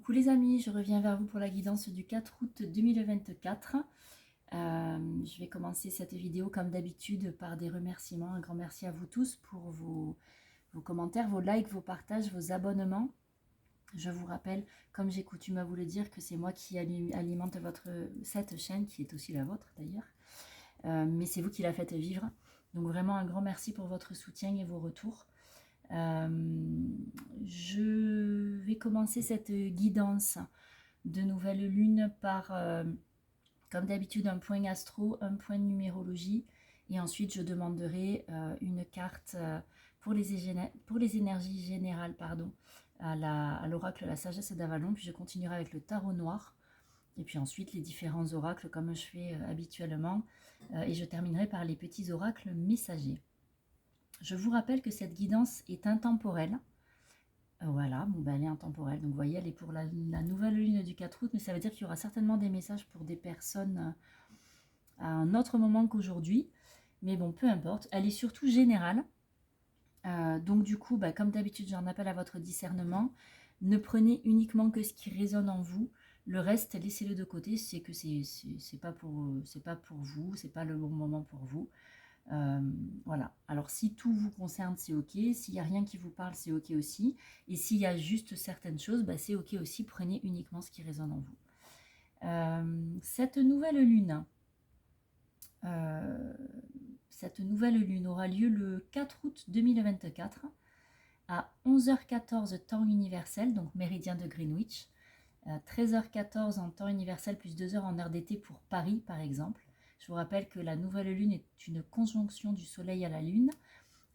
Coucou les amis, je reviens vers vous pour la guidance du 4 août 2024. Je vais commencer cette vidéo comme d'habitude par des remerciements. Un grand merci à vous tous pour vos commentaires, vos likes, vos partages, vos abonnements. Je vous rappelle, comme j'ai coutume à vous le dire, que c'est moi qui alimente cette chaîne, qui est aussi la vôtre d'ailleurs. Mais c'est vous qui la faites vivre. Donc vraiment un grand merci pour votre soutien et vos retours. Je vais commencer cette guidance de nouvelle lune par, comme d'habitude, un point astro, un point de numérologie, et ensuite je demanderai une carte pour les énergies générales, pardon, à l'oracle La Sagesse d'Avalon, puis je continuerai avec le tarot noir, et puis ensuite les différents oracles comme je fais habituellement, et je terminerai par les petits oracles messagers. Je vous rappelle que cette guidance est intemporelle. Voilà, bon, ben, elle est intemporelle. Donc vous voyez, elle est pour la nouvelle lune du 4 août, mais ça veut dire qu'il y aura certainement des messages pour des personnes à un autre moment qu'aujourd'hui. Mais bon, peu importe. Elle est surtout générale. Donc du coup, ben, comme d'habitude, j'en appelle à votre discernement. Ne prenez uniquement que ce qui résonne en vous. Le reste, laissez-le de côté. C'est que c'est pas pour vous, c'est pas le bon moment pour vous. Voilà, alors si tout vous concerne, c'est ok. S'il n'y a rien qui vous parle, c'est ok aussi. Et s'il y a juste certaines choses, bah, c'est ok aussi. Prenez uniquement ce qui résonne en vous. Cette nouvelle lune aura lieu le 4 août 2024 à 11h14 temps universel, donc méridien de Greenwich, 13h14 en temps universel plus 2 heures en heure d'été pour Paris par exemple. Je vous rappelle que la nouvelle lune est une conjonction du soleil à la lune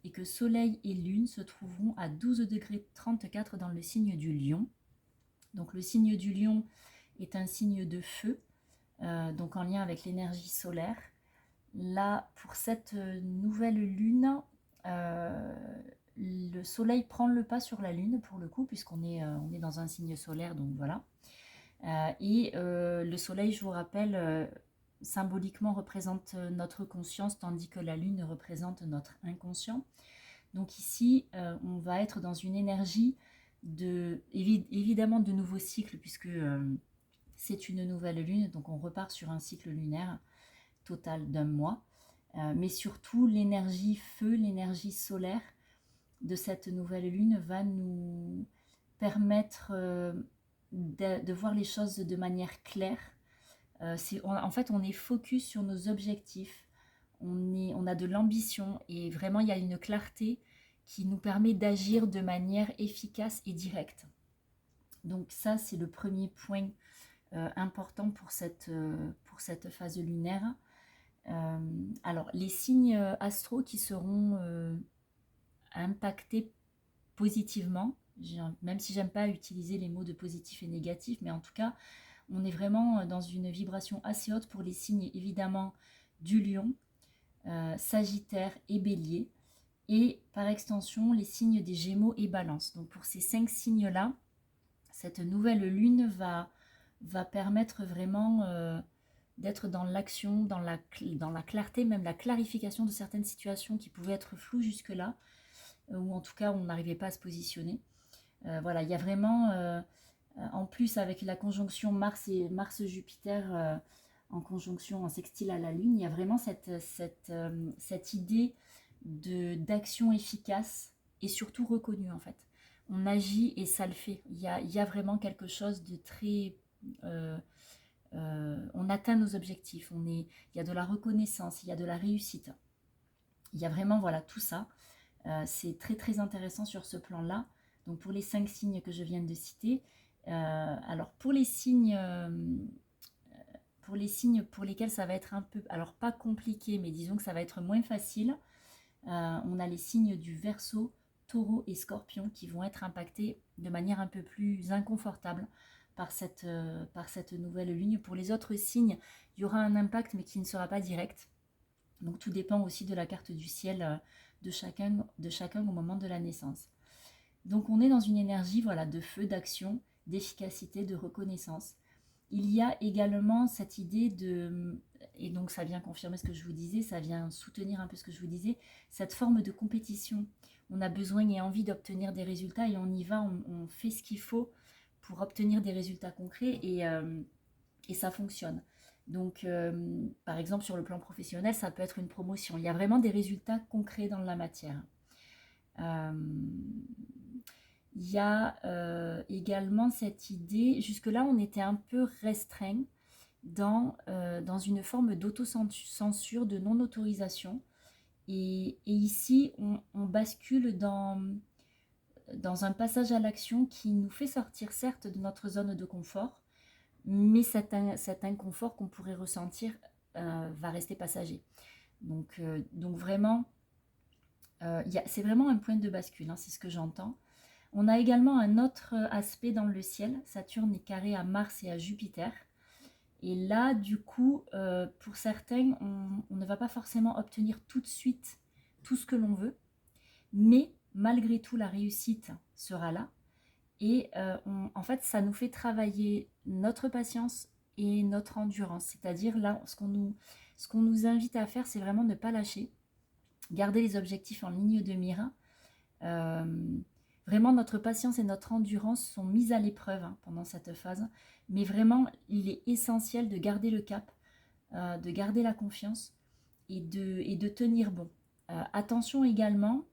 et que soleil et lune se trouveront à 12 degrés 34 dans le signe du lion. Donc le signe du lion est un signe de feu, donc en lien avec l'énergie solaire. Là, pour cette nouvelle lune, le soleil prend le pas sur la lune pour le coup, puisqu'on est dans un signe solaire, donc voilà. Le soleil, je vous rappelle, symboliquement représente notre conscience, tandis que la lune représente notre inconscient. Donc ici, on va être dans une énergie évidemment de nouveaux cycles, puisque c'est une nouvelle lune, donc on repart sur un cycle lunaire total d'un mois. Mais surtout, l'énergie feu, l'énergie solaire de cette nouvelle lune va nous permettre de voir les choses de manière claire. En fait, on est focus sur nos objectifs, on a de l'ambition et vraiment, il y a une clarté qui nous permet d'agir de manière efficace et directe. Donc ça, c'est le premier point important pour cette phase lunaire. Alors, les signes astro qui seront impactés positivement, même si j'aime pas utiliser les mots de positif et négatif, mais en tout cas, on est vraiment dans une vibration assez haute pour les signes évidemment du lion, Sagittaire et Bélier, et par extension les signes des Gémeaux et Balance. Donc pour ces 5 signes-là, cette nouvelle lune va permettre vraiment d'être dans l'action, dans la clarté, même la clarification de certaines situations qui pouvaient être floues jusque-là, ou en tout cas on n'arrivait pas à se positionner. Voilà, il y a vraiment, en plus avec la conjonction Mars-Jupiter en conjonction, en sextile à la Lune, il y a vraiment cette idée d'action efficace et surtout reconnue en fait. On agit et ça le fait. Il y a vraiment quelque chose de très... on atteint nos objectifs, il y a de la reconnaissance, il y a de la réussite. Il y a vraiment, voilà, tout ça. C'est très très intéressant sur ce plan-là. Donc pour les 5 signes que je viens de citer, alors pour les signes pour lesquels ça va être un peu, alors pas compliqué, mais disons que ça va être moins facile, on a les signes du Verseau, Taureau et Scorpion qui vont être impactés de manière un peu plus inconfortable par cette nouvelle lune. Pour les autres signes, il y aura un impact mais qui ne sera pas direct. Donc tout dépend aussi de la carte du ciel de chacun au moment de la naissance. Donc on est dans une énergie, voilà, de feu, d'action, d'efficacité, de reconnaissance. Il y a également cette idée de, et donc ça vient confirmer ce que je vous disais, ça vient soutenir un peu ce que je vous disais, cette forme de compétition. On a besoin et envie d'obtenir des résultats et on y va, on fait ce qu'il faut pour obtenir des résultats concrets et ça fonctionne. Donc, par exemple, sur le plan professionnel, ça peut être une promotion. Il y a vraiment des résultats concrets dans la matière. Euh, il y a également cette idée, jusque-là, on était un peu restreint dans une forme d'autocensure, de non-autorisation. Et ici, on bascule dans un passage à l'action qui nous fait sortir certes de notre zone de confort, mais cet inconfort qu'on pourrait ressentir va rester passager. Donc vraiment, c'est vraiment un point de bascule, hein, c'est ce que j'entends. On a également un autre aspect dans le ciel. Saturne est carré à Mars et à Jupiter. Et là, du coup, pour certains, on ne va pas forcément obtenir tout de suite tout ce que l'on veut, mais malgré tout, la réussite sera là. Et en fait, ça nous fait travailler notre patience et notre endurance. C'est-à-dire là, ce qu'on nous invite à faire, c'est vraiment ne pas lâcher, garder les objectifs en ligne de mire. Vraiment, notre patience et notre endurance sont mises à l'épreuve pendant cette phase. Mais vraiment, il est essentiel de garder le cap, de garder la confiance et de tenir bon. Attention également,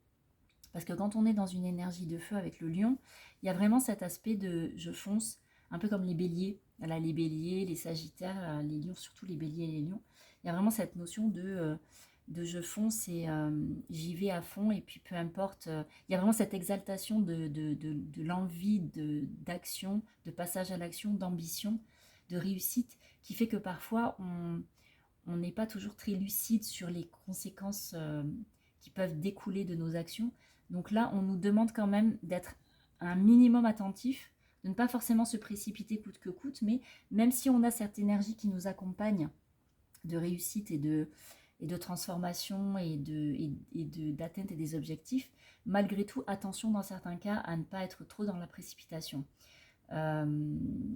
parce que quand on est dans une énergie de feu avec le lion, il y a vraiment cet aspect de je fonce, un peu comme les béliers. Voilà, les béliers, les sagittaires, les lions, surtout les béliers et les lions. Il y a vraiment cette notion de je fonce et j'y vais à fond. Et puis peu importe, il y a vraiment cette exaltation de l'envie d'action, de passage à l'action, d'ambition, de réussite, qui fait que parfois on n'est pas toujours très lucide sur les conséquences qui peuvent découler de nos actions. Donc là, on nous demande quand même d'être un minimum attentif, de ne pas forcément se précipiter coûte que coûte, mais même si on a cette énergie qui nous accompagne de réussite et de transformation et d'atteinte des objectifs, malgré tout, attention dans certains cas à ne pas être trop dans la précipitation. On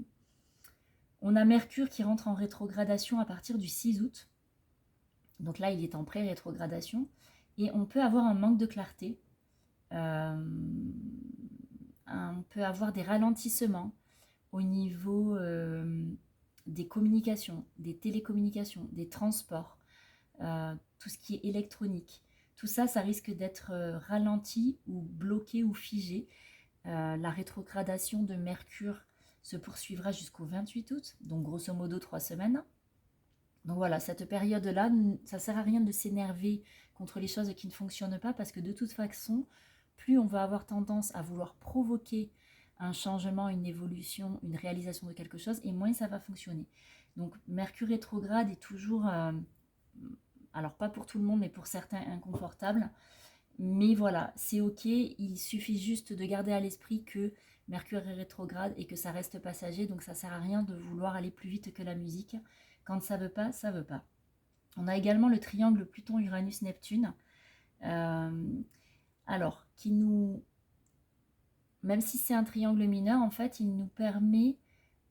a Mercure qui rentre en rétrogradation à partir du 6 août. Donc là, il est en pré-rétrogradation. Et on peut avoir un manque de clarté. On peut avoir des ralentissements au niveau des communications, des télécommunications, des transports, tout ce qui est électronique. Tout ça, ça risque d'être ralenti ou bloqué ou figé. La rétrogradation de Mercure se poursuivra jusqu'au 28 août, donc grosso modo 3 semaines. Donc voilà, cette période-là, ça ne sert à rien de s'énerver contre les choses qui ne fonctionnent pas parce que de toute façon, plus on va avoir tendance à vouloir provoquer un changement, une évolution, une réalisation de quelque chose, et moins ça va fonctionner. Donc Mercure rétrograde est toujours, alors pas pour tout le monde, mais pour certains inconfortable. Mais voilà, c'est ok, il suffit juste de garder à l'esprit que Mercure est rétrograde et que ça reste passager, donc ça sert à rien de vouloir aller plus vite que la musique. Quand ça veut pas, ça veut pas. On a également le triangle Pluton-Uranus-Neptune. Alors, qui nous... Même si c'est un triangle mineur, en fait, il nous permet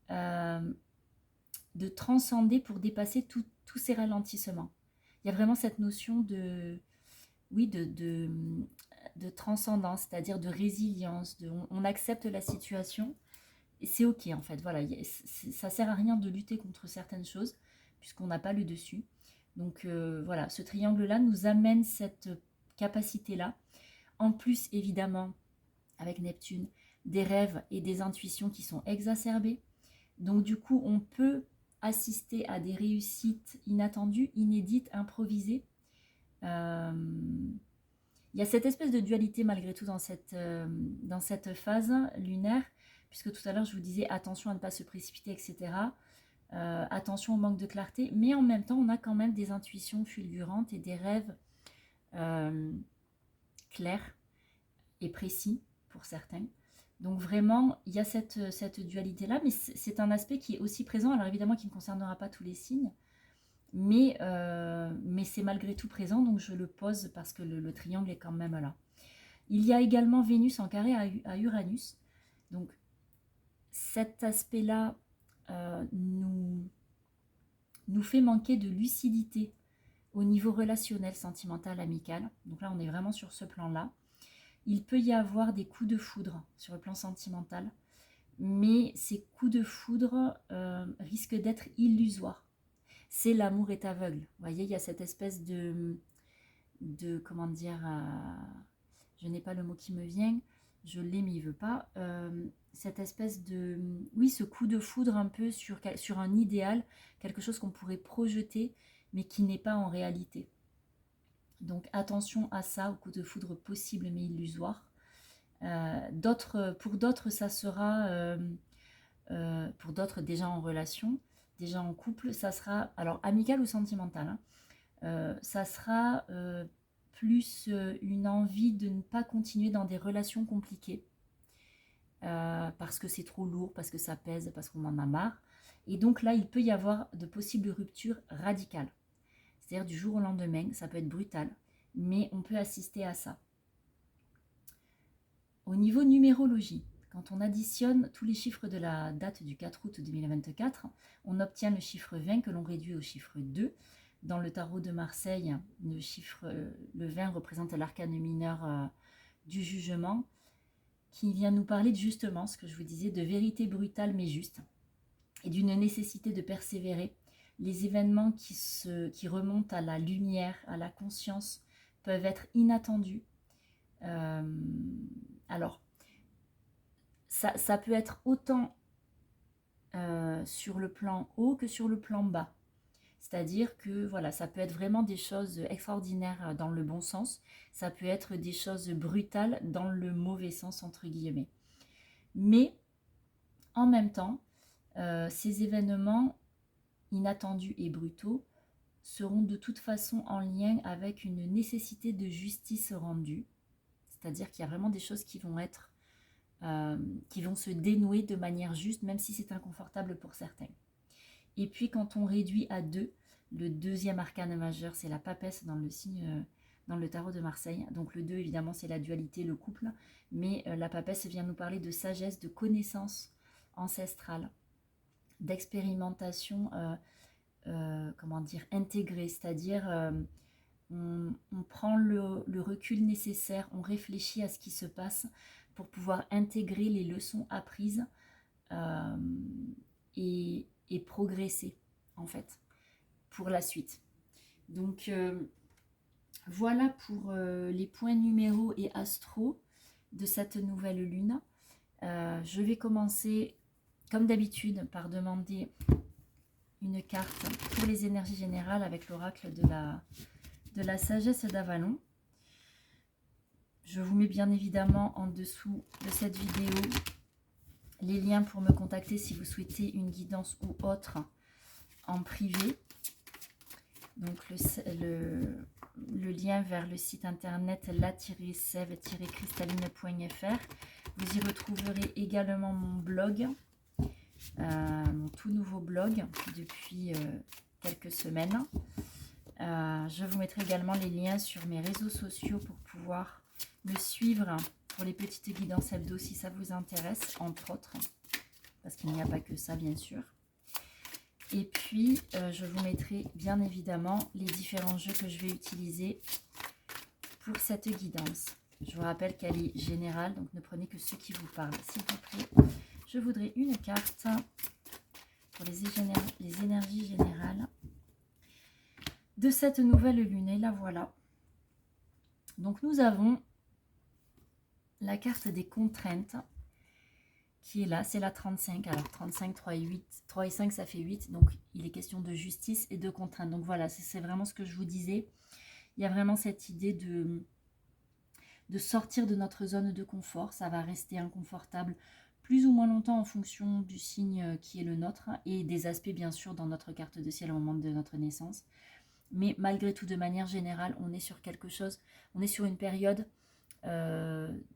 de transcender pour dépasser tous ces ralentissements. Il y a vraiment cette notion de... Oui, de transcendance, c'est-à-dire de résilience. On accepte la situation et c'est ok en fait. Voilà, ça sert à rien de lutter contre certaines choses puisqu'on n'a pas le dessus. Donc voilà, ce triangle-là nous amène cette capacité-là. En plus, évidemment, avec Neptune, des rêves et des intuitions qui sont exacerbées. Donc du coup, on peut assister à des réussites inattendues, inédites, improvisées. Il y a cette espèce de dualité malgré tout dans cette phase lunaire, puisque tout à l'heure je vous disais attention à ne pas se précipiter, etc. Attention au manque de clarté, mais en même temps on a quand même des intuitions fulgurantes et des rêves clairs et précis pour certains. Donc vraiment, il y a cette dualité-là, mais c'est un aspect qui est aussi présent, alors évidemment qui ne concernera pas tous les signes, mais c'est malgré tout présent, donc je le pose parce que le triangle est quand même là. Il y a également Vénus en carré à Uranus, donc cet aspect-là nous fait manquer de lucidité au niveau relationnel, sentimental, amical. Donc là, on est vraiment sur ce plan-là. Il peut y avoir des coups de foudre sur le plan sentimental. mais ces coups de foudre risquent d'être illusoires. C'est l'amour est aveugle. Vous voyez, il y a cette espèce comment dire, je n'ai pas le mot qui me vient, je l'ai mais il veut pas, cette espèce de, oui, ce coup de foudre un peu sur un idéal, quelque chose qu'on pourrait projeter, mais qui n'est pas en réalité. Donc attention à ça, au coup de foudre possible mais illusoire. Pour d'autres, ça sera, pour d'autres déjà en relation, déjà en couple, ça sera, alors amical ou sentimental, hein, ça sera plus une envie de ne pas continuer dans des relations compliquées, parce que c'est trop lourd, parce que ça pèse, parce qu'on en a marre. Et donc là, il peut y avoir de possibles ruptures radicales. C'est-à-dire du jour au lendemain, ça peut être brutal, mais on peut assister à ça. Au niveau numérologie, quand on additionne tous les chiffres de la date du 4 août 2024, on obtient le chiffre 20 que l'on réduit au chiffre 2. Dans le tarot de Marseille, le 20 représente l'arcane mineur du jugement, qui vient nous parler de justement ce que je vous disais, de vérité brutale mais juste, et d'une nécessité de persévérer. Les événements qui remontent à la lumière, à la conscience, peuvent être inattendus. Alors, ça peut être autant sur le plan haut que sur le plan bas. C'est-à-dire que voilà, ça peut être vraiment des choses extraordinaires dans le bon sens, ça peut être des choses brutales dans le mauvais sens, entre guillemets. Mais en même temps, ces événements inattendus et brutaux seront de toute façon en lien avec une nécessité de justice rendue. C'est-à-dire qu'il y a vraiment des choses qui vont se dénouer de manière juste, même si c'est inconfortable pour certains. Et puis quand on réduit à 2, le deuxième arcane majeur, c'est la papesse dans le tarot de Marseille. Donc le 2, évidemment, c'est la dualité, le couple. Mais la papesse vient nous parler de sagesse, de connaissance ancestrale, d'expérimentation, intégrée. C'est-à-dire, on prend le recul nécessaire, on réfléchit à ce qui se passe pour pouvoir intégrer les leçons apprises et progresser, en fait, pour la suite. Donc, voilà pour les points numéraux et astro de cette nouvelle lune. Je vais commencer, comme d'habitude, par demander une carte pour les énergies générales avec l'oracle de la sagesse d'Avalon. Je vous mets bien évidemment en dessous de cette vidéo les liens pour me contacter si vous souhaitez une guidance ou autre en privé. Donc le lien vers le site internet la-sève-cristalline.fr. Vous y retrouverez également mon blog, mon tout nouveau blog depuis quelques semaines. Je vous mettrai également les liens sur mes réseaux sociaux pour pouvoir me suivre pour les petites guidances hebdo si ça vous intéresse, entre autres, parce qu'il n'y a pas que ça bien sûr. Et puis je vous mettrai bien évidemment les différents jeux que je vais utiliser pour cette guidance. Je vous rappelle qu'elle est générale, donc ne prenez que ceux qui vous parlent, s'il vous plaît. Je voudrais une carte pour les énergies générales de cette nouvelle lune, et la voilà. Donc nous avons la carte des contraintes qui est là, c'est la 35. Alors 35, 3 et 8, 3 et 5 ça fait 8, donc il est question de justice et de contraintes. Donc voilà, c'est vraiment ce que je vous disais. Il y a vraiment cette idée de sortir de notre zone de confort. Ça va rester inconfortable plus ou moins longtemps en fonction du signe qui est le nôtre et des aspects bien sûr dans notre carte de ciel au moment de notre naissance. Mais malgré tout, de manière générale, on est sur quelque chose, on est sur une période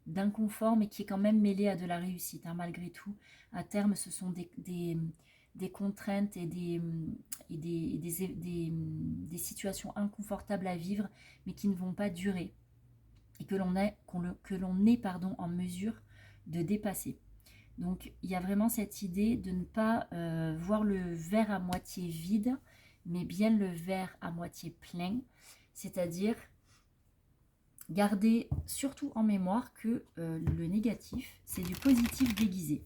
d'inconfort, mais qui est quand même mêlée à de la réussite, hein, malgré tout. À terme, ce sont des contraintes et des situations inconfortables à vivre, mais qui ne vont pas durer, et que l'on est en mesure de dépasser. Donc, il y a vraiment cette idée de ne pas voir le verre à moitié vide, mais bien le verre à moitié plein, c'est-à-dire garder surtout en mémoire que le négatif, c'est du positif déguisé.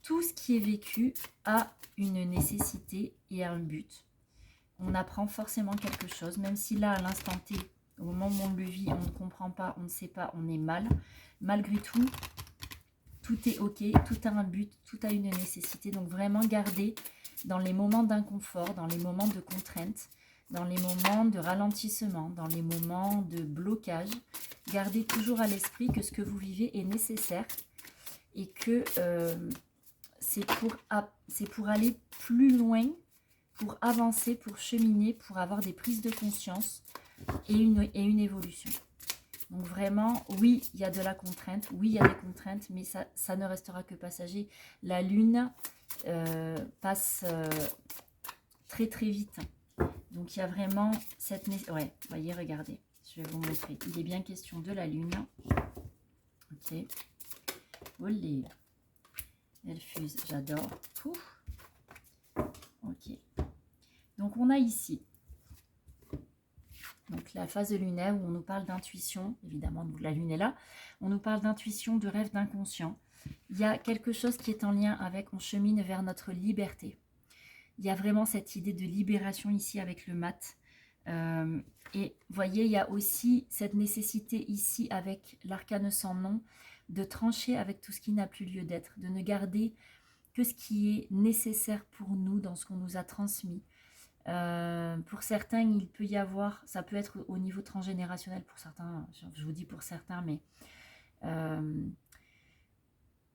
Tout ce qui est vécu a une nécessité et un but. On apprend forcément quelque chose, même si là, à l'instant T, au moment où on le vit, on ne comprend pas, on ne sait pas, on est mal. Malgré tout, tout est ok, tout a un but, tout a une nécessité. Donc vraiment garder dans les moments d'inconfort, dans les moments de contrainte, dans les moments de ralentissement, dans les moments de blocage, gardez toujours à l'esprit que ce que vous vivez est nécessaire et que c'est pour aller plus loin, pour avancer, pour cheminer, pour avoir des prises de conscience et une évolution. Donc vraiment, oui, il y a de la contrainte, oui, il y a des contraintes, mais ça ne restera que passager. La lune passe très très vite. Donc il y a vraiment cette... Ouais, voyez, regardez, je vais vous montrer. Il est bien question de la lune. Ok. Olé. Elle fuse, j'adore. Ok. Donc on a ici donc la phase lunaire où on nous parle d'intuition, évidemment la lune est là, on nous parle d'intuition, de rêve, d'inconscient. Il y a quelque chose qui est en lien avec, on chemine vers notre liberté. Il y a vraiment cette idée de libération ici avec le mat. Et voyez, il y a aussi cette nécessité ici avec l'arcane sans nom de trancher avec tout ce qui n'a plus lieu d'être, de ne garder que ce qui est nécessaire pour nous dans ce qu'on nous a transmis. Pour certains, il peut y avoir, ça peut être au niveau transgénérationnel pour certains, je vous dis pour certains, mais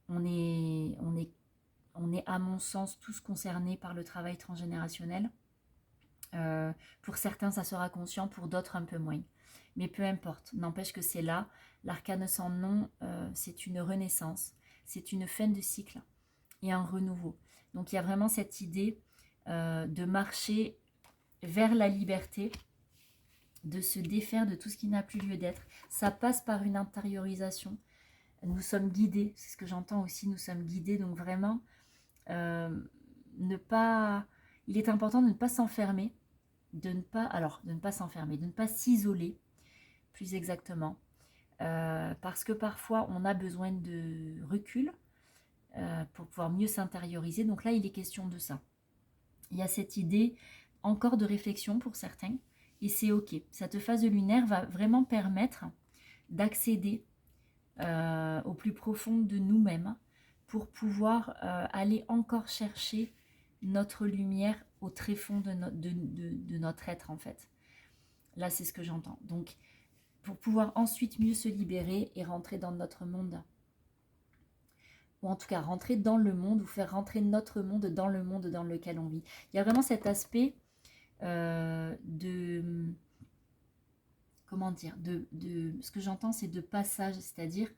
on est à mon sens tous concernés par le travail transgénérationnel. Pour certains, ça sera conscient, pour d'autres, un peu moins. Mais peu importe, n'empêche que c'est là. L'arcane sans nom, c'est une renaissance, c'est une fin de cycle et un renouveau. Donc il y a vraiment cette idée de marcher vers la liberté, de se défaire de tout ce qui n'a plus lieu d'être. Ça passe par une intériorisation. Nous sommes guidés, c'est ce que j'entends aussi, nous sommes guidés. Donc vraiment, il est important de ne pas s'enfermer, de ne pas s'isoler, plus exactement. Parce que parfois, on a besoin de recul pour pouvoir mieux s'intérioriser. Donc là, il est question de ça. Il y a cette idée encore de réflexion pour certains, et c'est ok. Cette phase lunaire va vraiment permettre d'accéder au plus profond de nous-mêmes pour pouvoir aller encore chercher notre lumière au tréfonds de notre être en fait. Là, c'est ce que j'entends. Donc, pour pouvoir ensuite mieux se libérer et rentrer dans notre monde. Ou en tout cas, rentrer dans le monde ou faire rentrer notre monde dans le monde dans lequel on vit. Il y a vraiment cet aspect comment dire, ce que j'entends, c'est de passage, c'est-à-dire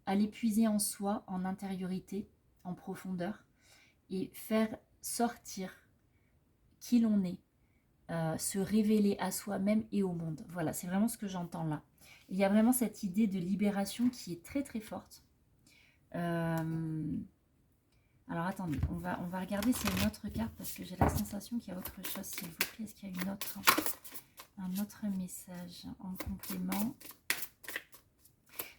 aller puiser en soi, en intériorité, en profondeur, et faire sortir qui l'on est, se révéler à soi-même et au monde. Voilà, c'est vraiment ce que j'entends là. Il y a vraiment cette idée de libération qui est très très forte. Alors attendez, on va regarder s'il y a une autre carte parce que j'ai la sensation qu'il y a autre chose, s'il vous plaît. Est-ce qu'il y a un autre message en complément?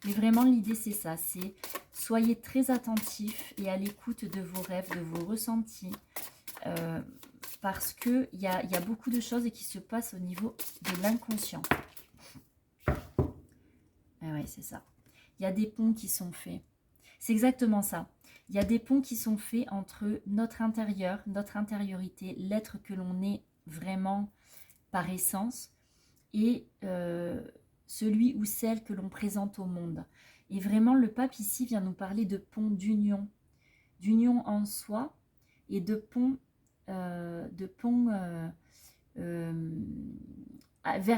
Mais vraiment l'idée c'est ça, c'est soyez très attentifs et à l'écoute de vos rêves, de vos ressentis. Parce qu'il y a beaucoup de choses qui se passent au niveau de l'inconscient. Ah ouais, c'est ça. Il y a des ponts qui sont faits. C'est exactement ça. Il y a des ponts qui sont faits entre notre intérieur, notre intériorité, l'être que l'on est vraiment par essence, et celui ou celle que l'on présente au monde. Et vraiment, le pape ici vient nous parler de pont d'union en soi et de pont vers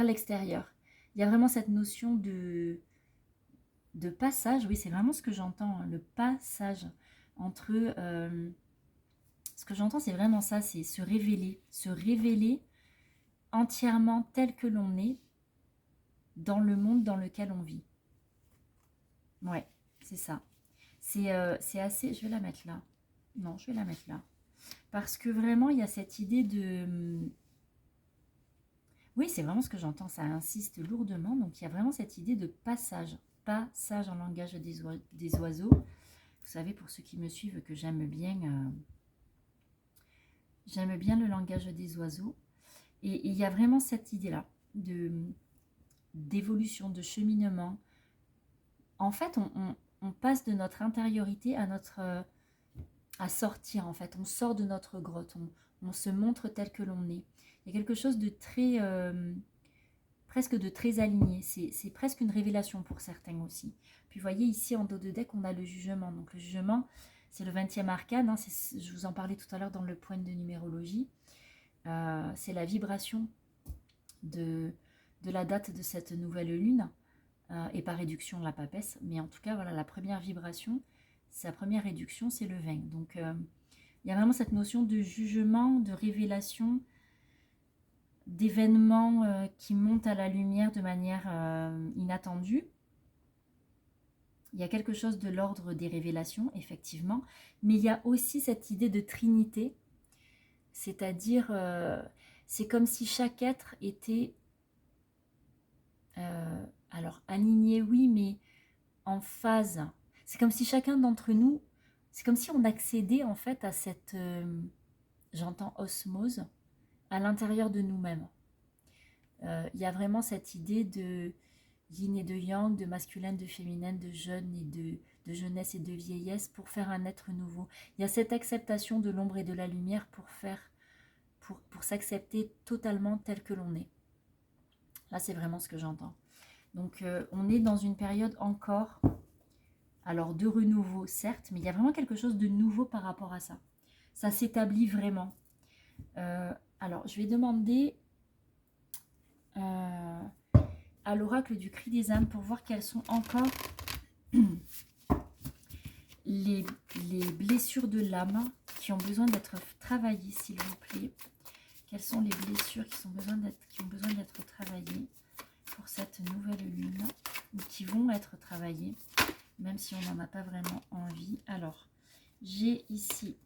l'extérieur. Il y a vraiment cette notion de passage, oui, c'est vraiment ce que j'entends, hein, le passage entre... ce que j'entends, c'est vraiment ça, c'est se révéler entièrement tel que l'on est dans le monde dans lequel on vit. Ouais, c'est ça. C'est assez... Je vais la mettre là. Non, je vais la mettre là. Parce que vraiment, il y a cette idée de... Oui, c'est vraiment ce que j'entends, ça insiste lourdement. Donc, il y a vraiment cette idée de passage. Passage en langage des oiseaux. Vous savez, pour ceux qui me suivent, que j'aime bien le langage des oiseaux. Et il y a vraiment cette idée-là d'évolution, de cheminement. En fait, on passe de notre intériorité à sortir, en fait. On sort de notre grotte, on se montre tel que l'on est. Il y a quelque chose de très, presque de très aligné. C'est presque une révélation pour certains aussi. Puis vous voyez ici en dos de deck, on a le jugement. Donc le jugement, c'est le 20e arcane. Hein, je vous en parlais tout à l'heure dans le point de numérologie. C'est la vibration de la date de cette nouvelle lune. Et par réduction la papesse. Mais en tout cas, voilà, la première vibration, sa première réduction, c'est le 20. Donc il y a vraiment cette notion de jugement, de révélation, d'événements qui montent à la lumière de manière inattendue. Il y a quelque chose de l'ordre des révélations, effectivement, mais il y a aussi cette idée de trinité, c'est-à-dire, c'est comme si chaque être était, alors aligné, oui, mais en phase. C'est comme si chacun d'entre nous, c'est comme si on accédait en fait à cette, j'entends osmose, à l'intérieur de nous-mêmes. Il y a vraiment cette idée de yin et de yang, de masculin, de féminin, de jeune et de jeunesse et de vieillesse pour faire un être nouveau. Il y a cette acceptation de l'ombre et de la lumière pour s'accepter totalement tel que l'on est. Là, c'est vraiment ce que j'entends. Donc, on est dans une période encore, alors de renouveau, certes, mais il y a vraiment quelque chose de nouveau par rapport à ça. Ça s'établit vraiment. Alors, je vais demander à l'oracle du cri des âmes pour voir quelles sont encore les blessures de l'âme qui ont besoin d'être travaillées, s'il vous plaît. Quelles sont les blessures qui ont besoin d'être travaillées pour cette nouvelle lune, ou qui vont être travaillées, même si on n'en a pas vraiment envie. Alors, j'ai ici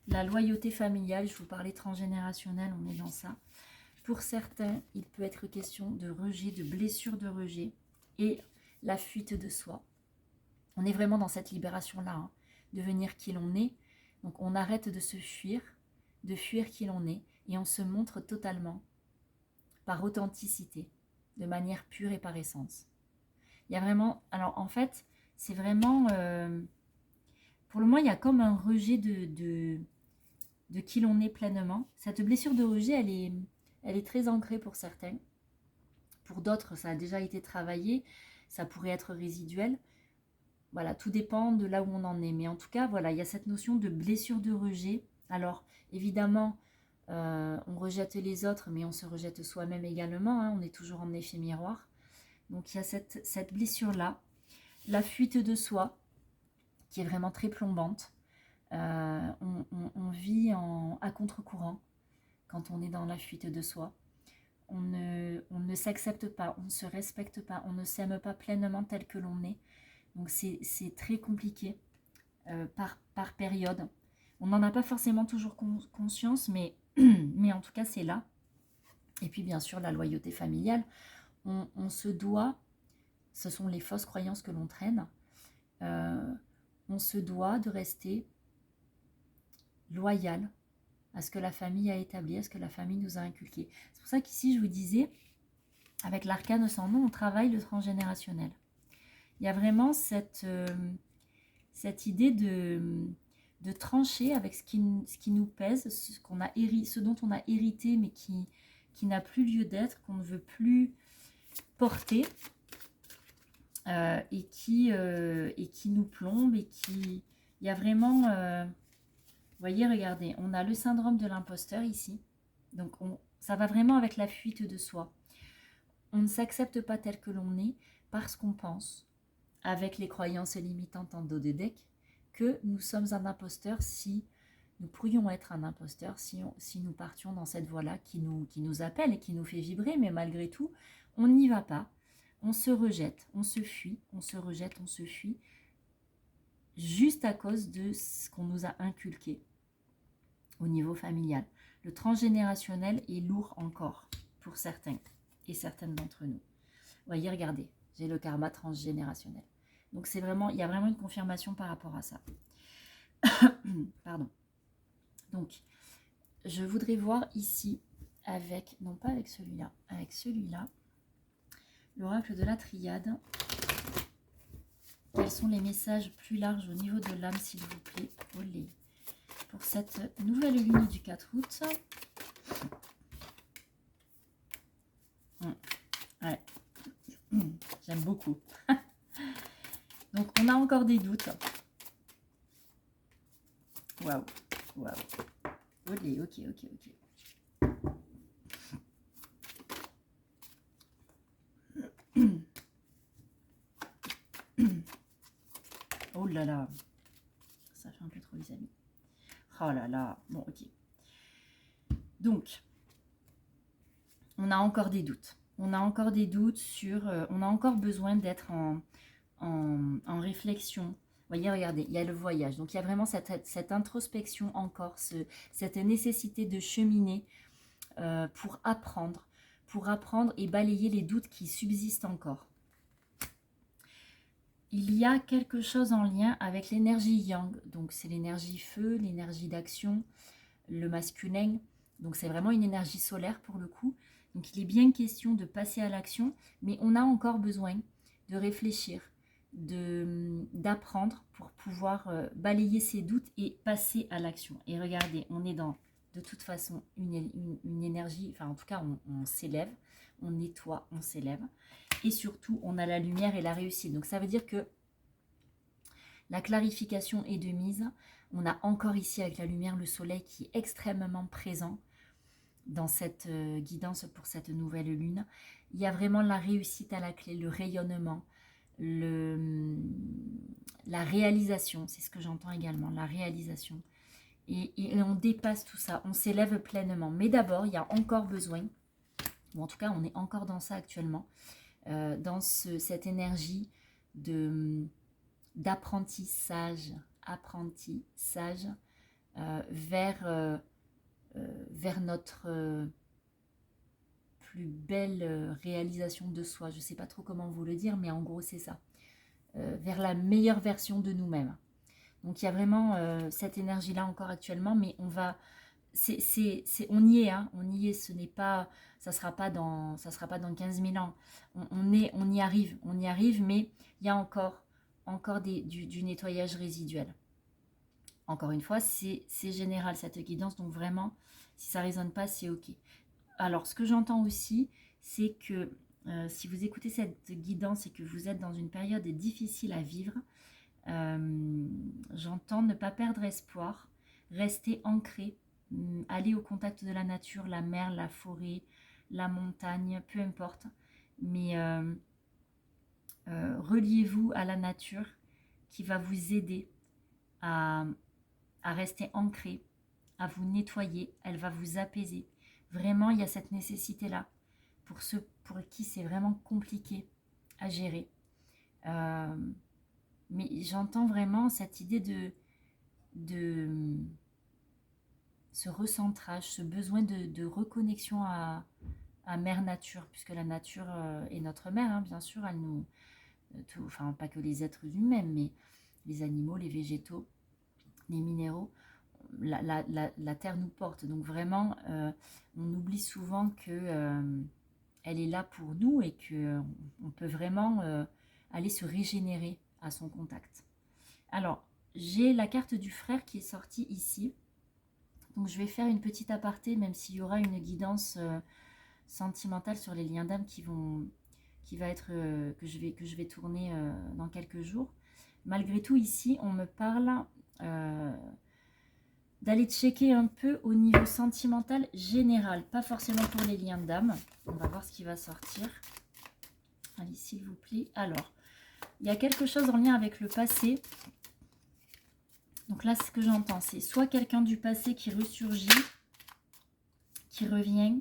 la loyauté familiale, je vous parlais transgénérationnel, on est dans ça. Pour certains, il peut être question de rejet, de blessure de rejet et la fuite de soi. On est vraiment dans cette libération-là, hein, devenir qui l'on est. Donc on arrête de se fuir, de fuir qui l'on est, et on se montre totalement par authenticité, de manière pure et par essence. Il y a vraiment, alors en fait, c'est vraiment, pour le moment, il y a comme un rejet de qui l'on est pleinement. Cette blessure de rejet, elle est très ancrée pour certains. Pour d'autres, ça a déjà été travaillé, ça pourrait être résiduel. Voilà, tout dépend de là où on en est. Mais en tout cas, voilà, il y a cette notion de blessure de rejet. Alors, évidemment, on rejette les autres, mais on se rejette soi-même également. Hein, on est toujours en effet miroir. Donc, il y a cette blessure-là. La fuite de soi, qui est vraiment très plombante. On vit à contre-courant quand on est dans la fuite de soi. On ne s'accepte pas, on ne se respecte pas, on ne s'aime pas pleinement tel que l'on est. Donc c'est très compliqué par période. On n'en a pas forcément toujours conscience, mais en tout cas c'est là. Et puis bien sûr la loyauté familiale. On se doit, ce sont les fausses croyances que l'on traîne, on se doit de rester loyal à ce que la famille a établi, à ce que la famille nous a inculqué. C'est pour ça qu'ici je vous disais, avec l'arcane sans nom, on travaille le transgénérationnel. Il y a vraiment cette idée de trancher avec ce qui nous pèse, ce dont on a hérité mais qui n'a plus lieu d'être, qu'on ne veut plus porter et qui nous plombe et qui... Il y a vraiment... vous voyez, regardez, on a le syndrome de l'imposteur ici. Donc ça va vraiment avec la fuite de soi. On ne s'accepte pas tel que l'on est parce qu'on pense, avec les croyances limitantes en dos de deck, que nous sommes un imposteur si nous pourrions être un imposteur, si nous partions dans cette voie-là qui nous appelle et qui nous fait vibrer, mais malgré tout, on n'y va pas. On se rejette, on se fuit, on se rejette, on se fuit, juste à cause de ce qu'on nous a inculqué au niveau familial. Le transgénérationnel est lourd encore pour certains et certaines d'entre nous. Vous voyez, regardez, j'ai le karma transgénérationnel. Donc c'est vraiment, il y a vraiment une confirmation par rapport à ça. Pardon. Donc, je voudrais voir ici avec, non pas avec celui-là, avec celui-là, l'oracle de la triade. Quels sont les messages plus larges au niveau de l'âme, s'il vous plaît? Olé. Pour cette nouvelle lune du 4 août. Ouais. J'aime beaucoup. Donc, on a encore des doutes. Waouh. Waouh. Olé, ok, ok, ok. Oh là là. Ça fait un peu trop, les amis. Oh là là. Bon, ok. Donc, on a encore des doutes. On a encore des doutes sur... on a encore besoin d'être en réflexion. Vous voyez, regardez, il y a le voyage. Donc, il y a vraiment cette introspection encore, cette nécessité de cheminer pour apprendre et balayer les doutes qui subsistent encore. Il y a quelque chose en lien avec l'énergie yang. Donc, c'est l'énergie feu, l'énergie d'action, le masculin. Donc, c'est vraiment une énergie solaire pour le coup. Donc, il est bien question de passer à l'action, mais on a encore besoin de réfléchir, d'apprendre pour pouvoir balayer ses doutes et passer à l'action. Et regardez, on est dans, de toute façon, une énergie, enfin en tout cas, on s'élève, on nettoie, on s'élève. Et surtout, on a la lumière et la réussite. Donc, ça veut dire que la clarification est de mise. On a encore ici, avec la lumière, le soleil qui est extrêmement présent dans cette guidance pour cette nouvelle lune. Il y a vraiment la réussite à la clé, le rayonnement, la réalisation, c'est ce que j'entends également, la réalisation. Et on dépasse tout ça, on s'élève pleinement. Mais d'abord, il y a encore besoin, ou en tout cas, on est encore dans ça actuellement, dans cette énergie d'apprentissage, vers notre plus belle réalisation de soi. Je ne sais pas trop comment vous le dire, mais en gros, c'est ça. Vers la meilleure version de nous-mêmes. Donc, il y a vraiment cette énergie-là encore actuellement, mais on va... on y est, hein, on y est, ce n'est pas... Ça ne sera pas dans 15 000 ans. On y arrive, mais il y a encore du nettoyage résiduel. Encore une fois, c'est général cette guidance, donc vraiment, si ça ne résonne pas, c'est ok. Alors, ce que j'entends aussi, c'est que si vous écoutez cette guidance et que vous êtes dans une période difficile à vivre, j'entends ne pas perdre espoir, rester ancré, aller au contact de la nature, la mer, la forêt, la montagne, peu importe, mais reliez-vous à la nature qui va vous aider à rester ancré, à vous nettoyer, elle va vous apaiser. Vraiment, il y a cette nécessité-là pour ceux pour qui c'est vraiment compliqué à gérer. Mais j'entends vraiment cette idée de ce recentrage, ce besoin de reconnexion à Mère Nature, puisque la nature est notre mère, hein, bien sûr, elle nous... enfin, pas que les êtres humains, mais les animaux, les végétaux, les minéraux, la terre nous porte. Donc vraiment, on oublie souvent que elle est là pour nous et qu'on peut vraiment aller se régénérer à son contact. Alors, j'ai la carte du frère qui est sortie ici. Donc, je vais faire une petite aparté, même s'il y aura une guidance sentimentale sur les liens d'âme que je vais tourner dans quelques jours. Malgré tout, ici, on me parle d'aller checker un peu au niveau sentimental général, pas forcément pour les liens d'âme. On va voir ce qui va sortir. Allez, s'il vous plaît. Alors, il y a quelque chose en lien avec le passé. Donc là, ce que j'entends, c'est soit quelqu'un du passé qui ressurgit, qui revient.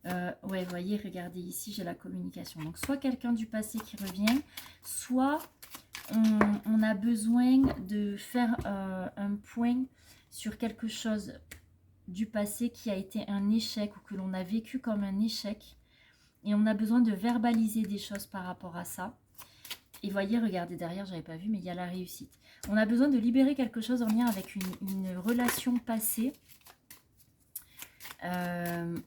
Ouais, vous voyez, regardez ici, j'ai la communication. Donc, soit quelqu'un du passé qui revient, soit on a besoin de faire un point sur quelque chose du passé qui a été un échec ou que l'on a vécu comme un échec. Et on a besoin de verbaliser des choses par rapport à ça. Et voyez, regardez derrière, j'avais pas vu, mais il y a la réussite. On a besoin de libérer quelque chose en lien avec une relation passée. Alors,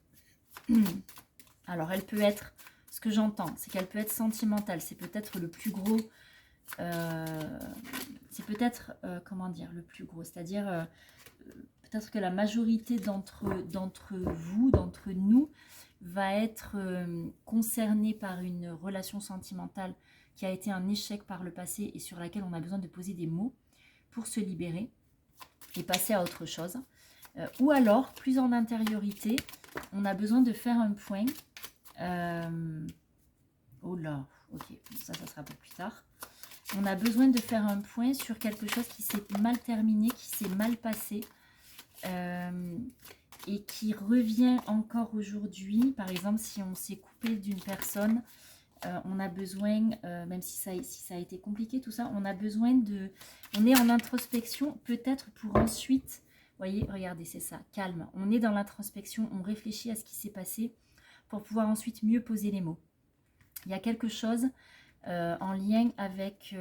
elle peut être, ce que j'entends, c'est qu'elle peut être sentimentale. C'est peut-être le plus gros, c'est peut-être, comment dire, le plus gros. C'est-à-dire, peut-être que la majorité d'entre vous, d'entre nous, va être concernée par une relation sentimentale qui a été un échec par le passé et sur laquelle on a besoin de poser des mots pour se libérer et passer à autre chose. Ou alors, plus en intériorité, on a besoin de faire un point. Oh là, ok, ça sera pour plus tard. On a besoin de faire un point sur quelque chose qui s'est mal terminé, qui s'est mal passé. Et qui revient encore aujourd'hui. Par exemple, si on s'est coupé d'une personne, on a besoin, même si ça a été compliqué tout ça, on a besoin de... On est en introspection, peut-être pour ensuite... Voyez, regardez, c'est ça, calme. On est dans l'introspection, on réfléchit à ce qui s'est passé pour pouvoir ensuite mieux poser les mots. Il y a quelque chose en lien avec...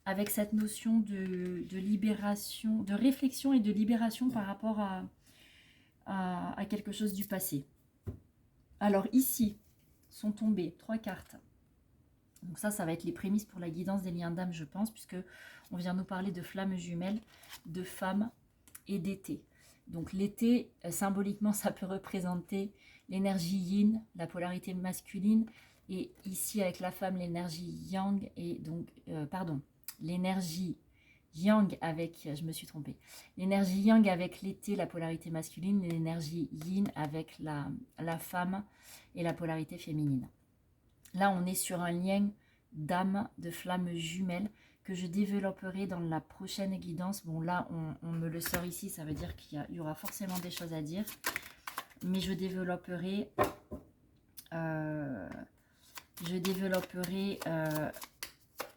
avec cette notion de libération, de réflexion et de libération par rapport à quelque chose du passé. Alors ici, sont tombées 3 cartes. Donc ça va être les prémices pour la guidance des liens d'âme, je pense, puisque on vient nous parler de flammes jumelles, de femmes et d'été. Donc l'été, symboliquement, ça peut représenter l'énergie yin, la polarité masculine, et ici avec la femme, l'énergie yang, et donc, l'énergie yang avec, je me suis trompée, l'énergie yang avec l'été, la polarité masculine, l'énergie yin avec la femme et la polarité féminine. Là, on est sur un lien d'âme, de flammes jumelles que je développerai dans la prochaine guidance. Bon, là, on me le sort ici, ça veut dire qu'il y aura forcément des choses à dire. Mais je développerai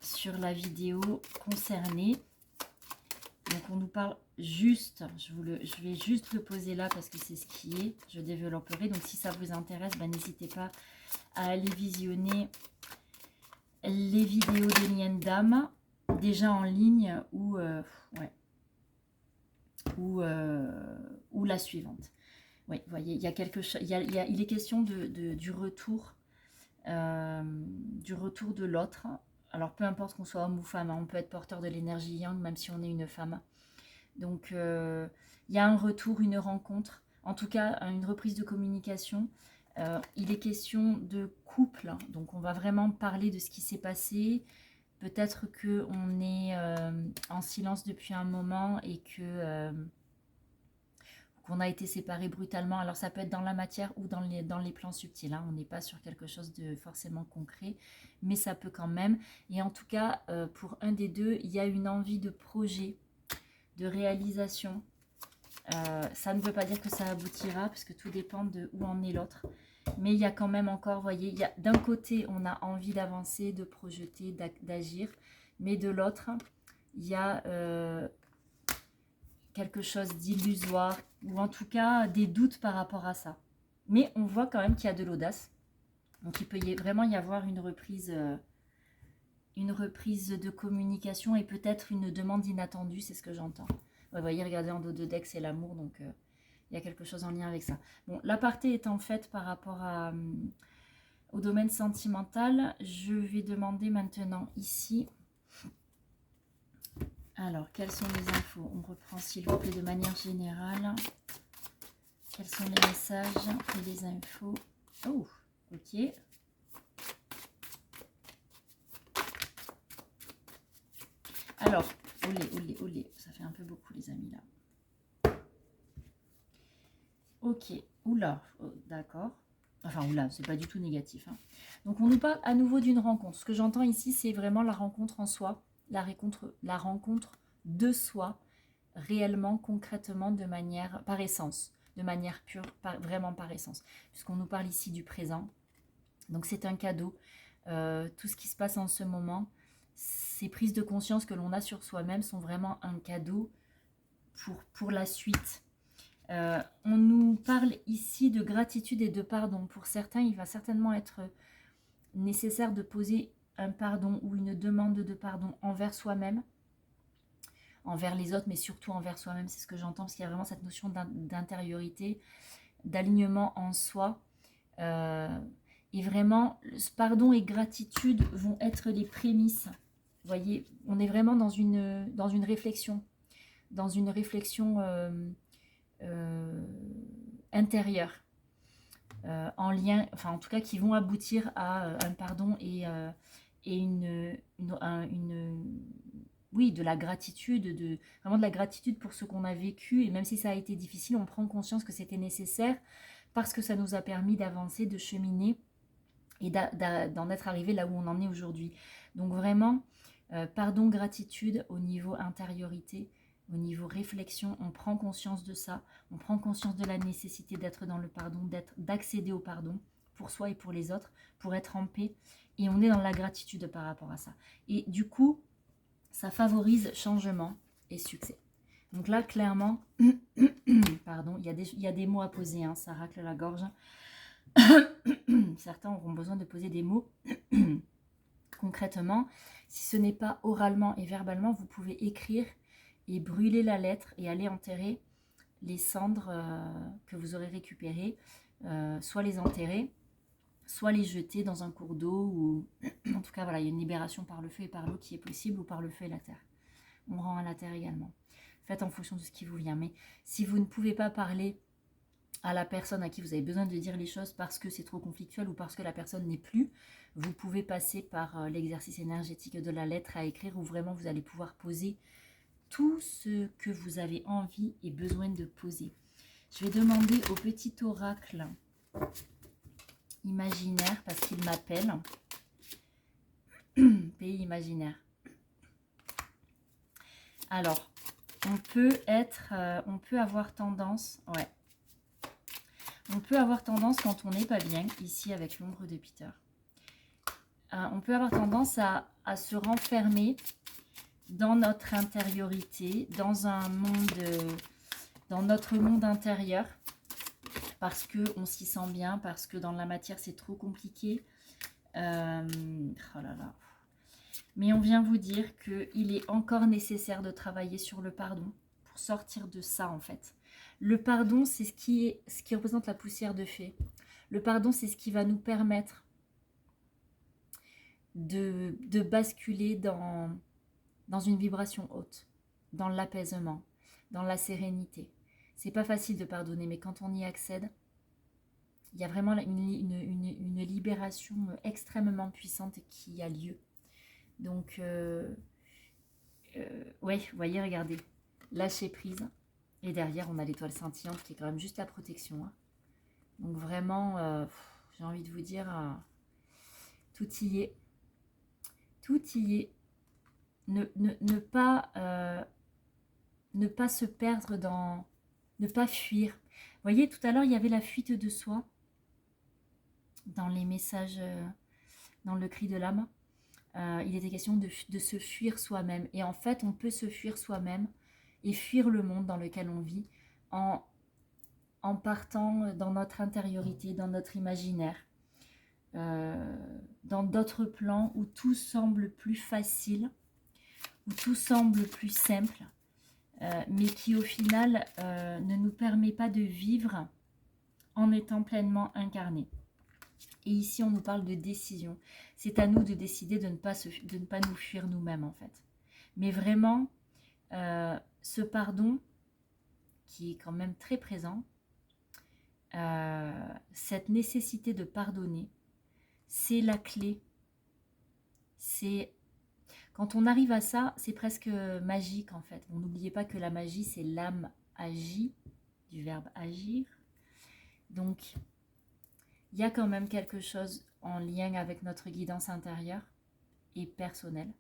sur la vidéo concernée. Donc, on nous parle juste, je vais juste le poser là parce que c'est ce qui est. Je développerai. Donc, si ça vous intéresse, n'hésitez pas à aller visionner les vidéos des liens d'âme, déjà en ligne ou la suivante. Oui, vous voyez, il y a quelque chose, il est question du retour de l'autre. Alors, peu importe qu'on soit homme ou femme, on peut être porteur de l'énergie yang, même si on est une femme. Donc, il y a un retour, une rencontre, en tout cas, une reprise de communication. Il est question de couple, donc on va vraiment parler de ce qui s'est passé. Peut-être qu'on est en silence depuis un moment et qu'on a été séparés brutalement. Alors ça peut être dans la matière ou dans les plans subtils. Hein. On n'est pas sur quelque chose de forcément concret, mais ça peut quand même. Et en tout cas, pour un des deux, il y a une envie de projet, de réalisation. Ça ne veut pas dire que ça aboutira, parce que tout dépend de où en est l'autre. Mais il y a quand même encore, vous voyez, d'un côté, on a envie d'avancer, de projeter, d'agir. Mais de l'autre, il y a quelque chose d'illusoire, ou en tout cas des doutes par rapport à ça. Mais on voit quand même qu'il y a de l'audace. Donc il peut vraiment y avoir une reprise de communication et peut-être une demande inattendue, c'est ce que j'entends. Ouais, vous voyez, regardez en dos de deck, c'est l'amour, donc il y a quelque chose en lien avec ça. Bon, l'aparté étant faite par rapport au domaine sentimental, je vais demander maintenant ici. Alors, quelles sont les infos? On reprend s'il vous plaît de manière générale. Quels sont les messages et les infos? Oh, ok. Alors, olé, ça fait un peu beaucoup les amis là. Ok, oula, oh, d'accord. Enfin, oula, c'est pas du tout négatif. Hein. Donc, on nous parle à nouveau d'une rencontre. Ce que j'entends ici, c'est vraiment la rencontre en soi, la rencontre de soi, réellement, concrètement, de manière, par essence, de manière pure, vraiment par essence. Puisqu'on nous parle ici du présent. Donc, c'est un cadeau. Tout ce qui se passe en ce moment, ces prises de conscience que l'on a sur soi-même sont vraiment un cadeau pour la suite. On nous parle ici de gratitude et de pardon. Pour certains, il va certainement être nécessaire de poser un pardon ou une demande de pardon envers soi-même, envers les autres, mais surtout envers soi-même, c'est ce que j'entends, parce qu'il y a vraiment cette notion d'intériorité, d'alignement en soi. Et vraiment, pardon et gratitude vont être les prémices. Vous voyez, on est vraiment dans une réflexion, intérieure, en lien, enfin en tout cas qui vont aboutir à un pardon et oui, de la gratitude, vraiment de la gratitude pour ce qu'on a vécu. Et même si ça a été difficile, on prend conscience que c'était nécessaire parce que ça nous a permis d'avancer, de cheminer et d'en être arrivé là où on en est aujourd'hui. Donc vraiment, pardon, gratitude au niveau intériorité, au niveau réflexion, on prend conscience de ça, on prend conscience de la nécessité d'être dans le pardon, d'accéder au pardon pour soi et pour les autres, pour être en paix, et on est dans la gratitude par rapport à ça. Et du coup, ça favorise changement et succès. Donc là, clairement, pardon, il y a des mots à poser, hein, ça racle la gorge. Certains auront besoin de poser des mots. Concrètement, si ce n'est pas oralement et verbalement, vous pouvez écrire et brûler la lettre et aller enterrer les cendres que vous aurez récupérées, soit les enterrer, soit les jeter dans un cours d'eau, ou en tout cas, voilà, il y a une libération par le feu et par l'eau qui est possible, ou par le feu et la terre. On rend à la terre également. Faites en fonction de ce qui vous vient. Mais si vous ne pouvez pas parler à la personne à qui vous avez besoin de dire les choses parce que c'est trop conflictuel ou parce que la personne n'est plus, vous pouvez passer par l'exercice énergétique de la lettre à écrire, où vraiment vous allez pouvoir poser tout ce que vous avez envie et besoin de poser. Je vais demander au petit oracle imaginaire, parce qu'il m'appelle. Pays imaginaire. Alors, on peut avoir tendance, ouais. On peut avoir tendance, quand on n'est pas bien, ici avec l'ombre de Peter, on peut avoir tendance à se renfermer dans notre intériorité, dans notre monde intérieur, parce qu'on s'y sent bien, parce que dans la matière c'est trop compliqué. Oh là là. Mais on vient vous dire qu'il est encore nécessaire de travailler sur le pardon pour sortir de ça en fait. Le pardon, c'est ce qui représente la poussière de fée. Le pardon, c'est ce qui va nous permettre de basculer dans une vibration haute, dans l'apaisement, dans la sérénité. C'est pas facile de pardonner, mais quand on y accède, il y a vraiment une libération extrêmement puissante qui a lieu. Donc, ouais, vous voyez, regardez, lâcher prise. Et derrière, on a l'étoile scintillante qui est quand même juste la protection. Hein. Donc vraiment, j'ai envie de vous dire, tout y est. Tout y est. Ne pas se perdre dans... Ne pas fuir. Vous voyez, tout à l'heure, il y avait la fuite de soi dans les messages, dans le cri de l'âme. Il était question de se fuir soi-même. Et en fait, on peut se fuir soi-même et fuir le monde dans lequel on vit en partant dans notre intériorité, dans notre imaginaire, dans d'autres plans où tout semble plus facile, où tout semble plus simple, mais qui au final ne nous permet pas de vivre en étant pleinement incarné. Et ici, on nous parle de décision. C'est à nous de décider de ne pas nous fuir nous-mêmes, en fait. Mais vraiment, ce pardon, qui est quand même très présent, cette nécessité de pardonner, c'est la clé. Quand on arrive à ça, c'est presque magique, en fait. Bon, n'oubliez pas que la magie, c'est l'âme agit, du verbe agir. Donc, il y a quand même quelque chose en lien avec notre guidance intérieure et personnelle.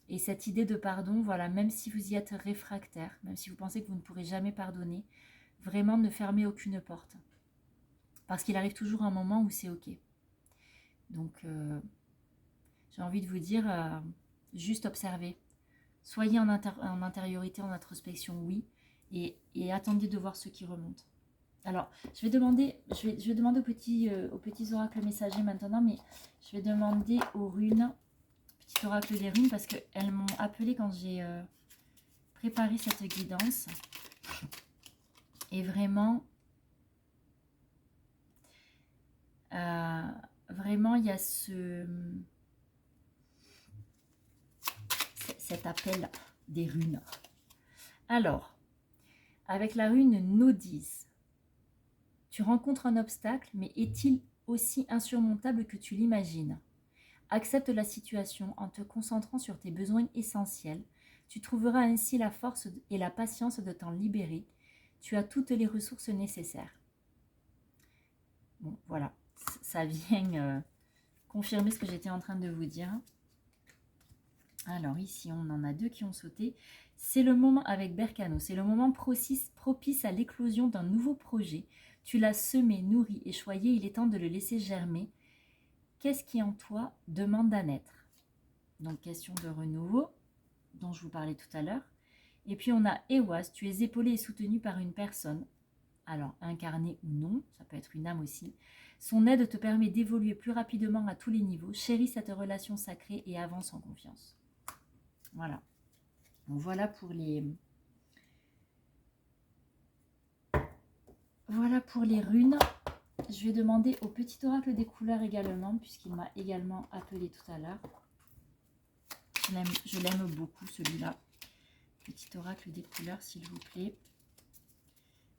Et cette idée de pardon, voilà, même si vous y êtes réfractaire, même si vous pensez que vous ne pourrez jamais pardonner, vraiment ne fermez aucune porte. Parce qu'il arrive toujours un moment où c'est ok. Donc, j'ai envie de vous dire, juste observez. Soyez en intériorité, en introspection, oui, et attendez de voir ce qui remonte. Alors, je vais demander aux petits oracles messagers maintenant, mais je vais demander aux runes, petit oracle des runes, parce qu'elles m'ont appelé quand j'ai préparé cette guidance. Et vraiment, vraiment, il y a cet appel des runes. Alors, avec la rune Nodis, tu rencontres un obstacle, mais est-il aussi insurmontable que tu l'imagines? Accepte la situation en te concentrant sur tes besoins essentiels. Tu trouveras ainsi la force et la patience de t'en libérer. Tu as toutes les ressources nécessaires. Bon, voilà, ça vient confirmer ce que j'étais en train de vous dire. Alors ici, on en a deux qui ont sauté. C'est le moment avec Berkano, c'est le moment propice à l'éclosion d'un nouveau projet. Tu l'as semé, nourri et choyé, il est temps de le laisser germer. Qu'est-ce qui en toi demande à naître? Donc question de renouveau, dont je vous parlais tout à l'heure. Et puis on a Ewas, tu es épaulé et soutenu par une personne. Alors incarnée ou non, ça peut être une âme aussi. Son aide te permet d'évoluer plus rapidement à tous les niveaux. Chéris cette relation sacrée et avance en confiance. Voilà. Donc voilà pour les... Voilà pour les runes. Je vais demander au petit oracle des couleurs également, puisqu'il m'a également appelé tout à l'heure. Je l'aime beaucoup celui-là. Petit oracle des couleurs, s'il vous plaît.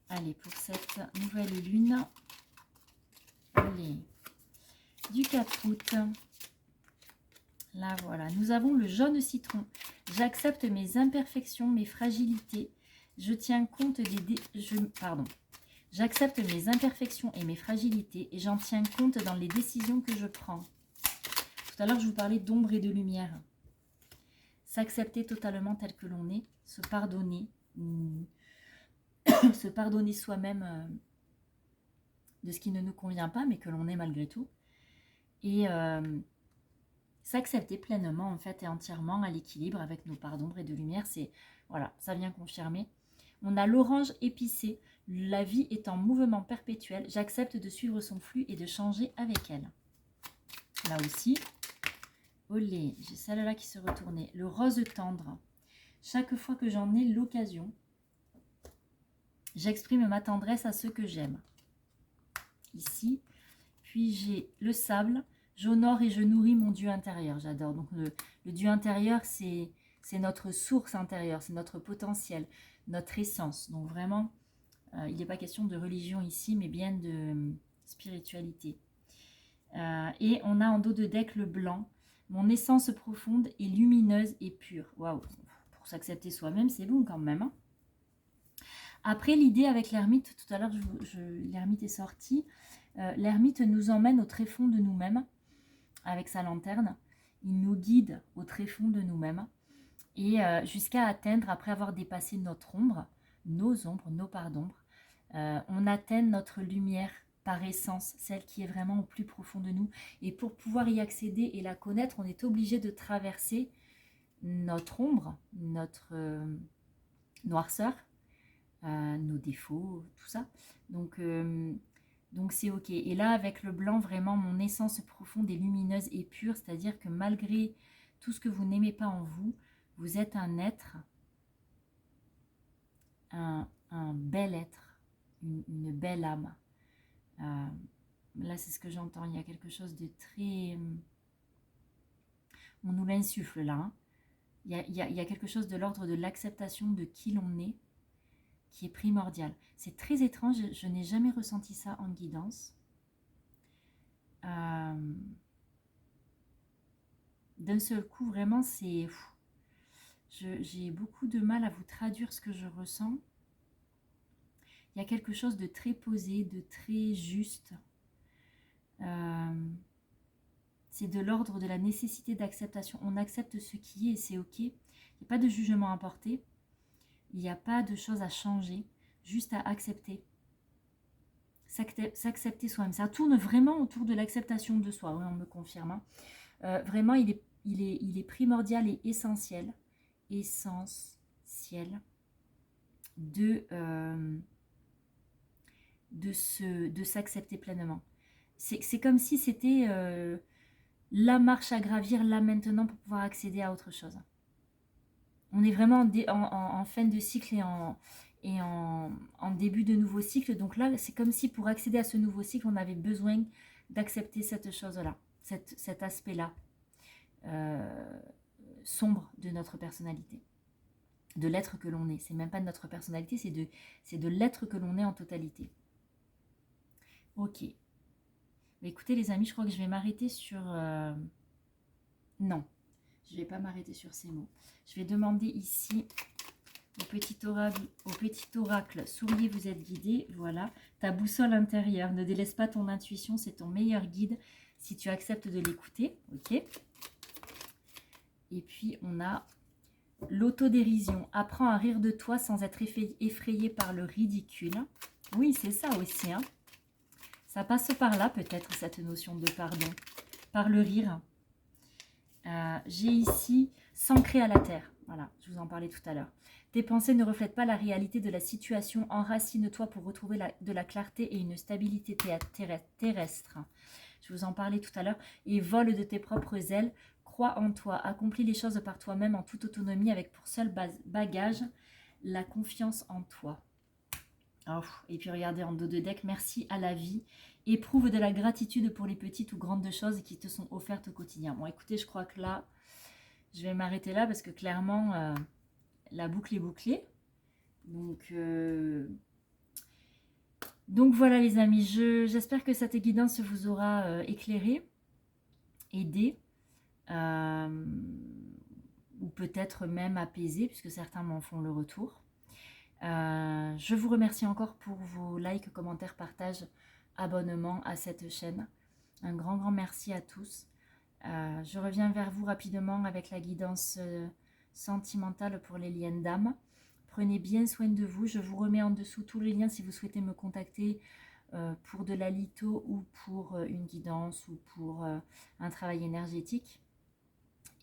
Allez, pour cette nouvelle lune, allez, du 4 août. Là, voilà. Nous avons le jaune citron. J'accepte mes imperfections, mes fragilités. Je tiens compte J'accepte mes imperfections et mes fragilités et j'en tiens compte dans les décisions que je prends. Tout à l'heure, je vous parlais d'ombre et de lumière. S'accepter totalement tel que l'on est, se pardonner, se pardonner soi-même de ce qui ne nous convient pas, mais que l'on est malgré tout. Et s'accepter pleinement, en fait, et entièrement à l'équilibre avec nos parts d'ombre et de lumière. C'est, voilà, ça vient confirmer. On a l'orange épicé. La vie est en mouvement perpétuel. J'accepte de suivre son flux et de changer avec elle. Là aussi, olé, j'ai celle-là qui se retournait. Le rose tendre. Chaque fois que j'en ai l'occasion, j'exprime ma tendresse à ceux que j'aime. Ici, puis j'ai le sable. J'honore et je nourris mon Dieu intérieur. J'adore. Donc le Dieu intérieur, c'est notre source intérieure, c'est notre potentiel, notre essence. Donc vraiment, il n'est pas question de religion ici, mais bien de spiritualité. Et on a en dos de deck le blanc. Mon essence profonde est lumineuse et pure. Waouh, pour s'accepter soi-même, c'est bon quand même. Hein. Après, l'idée avec l'ermite, tout à l'heure, l'ermite est sorti. L'ermite nous emmène au tréfonds de nous-mêmes avec sa lanterne. Il nous guide au tréfonds de nous-mêmes et jusqu'à atteindre, après avoir dépassé notre ombre, nos ombres, nos parts d'ombre, on atteint notre lumière par essence, celle qui est vraiment au plus profond de nous. Et pour pouvoir y accéder et la connaître, on est obligé de traverser notre ombre, notre noirceur, nos défauts, tout ça. Donc c'est ok. Et là, avec le blanc, vraiment, mon essence profonde est lumineuse et pure, c'est-à-dire que malgré tout ce que vous n'aimez pas en vous, vous êtes un être, un bel être, une belle âme. Là, c'est ce que j'entends. Il y a quelque chose de très... On nous l'insuffle là. Hein. Il y a quelque chose de l'ordre de l'acceptation de qui l'on est, qui est primordial. C'est très étrange, je n'ai jamais ressenti ça en guidance. D'un seul coup, vraiment, c'est... J'ai beaucoup de mal à vous traduire ce que je ressens. Il y a quelque chose de très posé, de très juste. C'est de l'ordre de la nécessité d'acceptation. On accepte ce qui est et c'est ok. Il n'y a pas de jugement à porter. Il n'y a pas de choses à changer. Juste à accepter. S'accepter soi-même. Ça tourne vraiment autour de l'acceptation de soi. Oui, on me confirme. Hein. Vraiment, il est primordial et essentiel. Essentiel de de s'accepter pleinement. C'est comme si c'était la marche à gravir là maintenant pour pouvoir accéder à autre chose. On est vraiment en fin de cycle et en début de nouveau cycle. Donc là, c'est comme si pour accéder à ce nouveau cycle, on avait besoin d'accepter cette chose-là, cet aspect-là sombre de notre personnalité, de l'être que l'on est. C'est même pas de notre personnalité, c'est de l'être que l'on est en totalité. Ok. Mais écoutez les amis, je crois que je vais m'arrêter sur... Non, je ne vais pas m'arrêter sur ces mots. Je vais demander ici au petit oracle, souriez, vous êtes guidé. Voilà, ta boussole intérieure, ne délaisse pas ton intuition, c'est ton meilleur guide si tu acceptes de l'écouter. Ok. Et puis on a l'autodérision. Apprends à rire de toi sans être effrayé par le ridicule. Oui, c'est ça aussi. Hein. Ça passe par là peut-être cette notion de pardon, par le rire. J'ai ici s'ancrer à la terre. Voilà, je vous en parlais tout à l'heure. Tes pensées ne reflètent pas la réalité de la situation. Enracine-toi pour retrouver de la clarté et une stabilité terrestre. Je vous en parlais tout à l'heure. Et vole de tes propres ailes. Crois en toi. Accomplis les choses par toi-même en toute autonomie avec pour seul bagage la confiance en toi. Oh, et puis regardez en dos de deck, merci à la vie. Éprouve de la gratitude pour les petites ou grandes choses qui te sont offertes au quotidien. Bon, écoutez, je crois que là, je vais m'arrêter là parce que clairement, la boucle est bouclée. Donc voilà les amis, j'espère que cette guidance vous aura éclairé, aidé, ou peut-être même apaisé, puisque certains m'en font le retour. Je vous remercie encore pour vos likes, commentaires, partages, abonnements à cette chaîne. Un grand merci à tous. Je reviens vers vous rapidement avec la guidance sentimentale pour les liens d'âme. Prenez bien soin de vous. Je vous remets en dessous tous les liens si vous souhaitez me contacter pour de la litho ou pour une guidance ou pour un travail énergétique.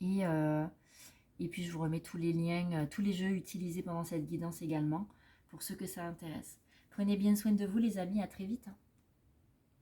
Et puis je vous remets tous les liens, tous les jeux utilisés pendant cette guidance également, pour ceux que ça intéresse. Prenez bien soin de vous les amis, à très vite.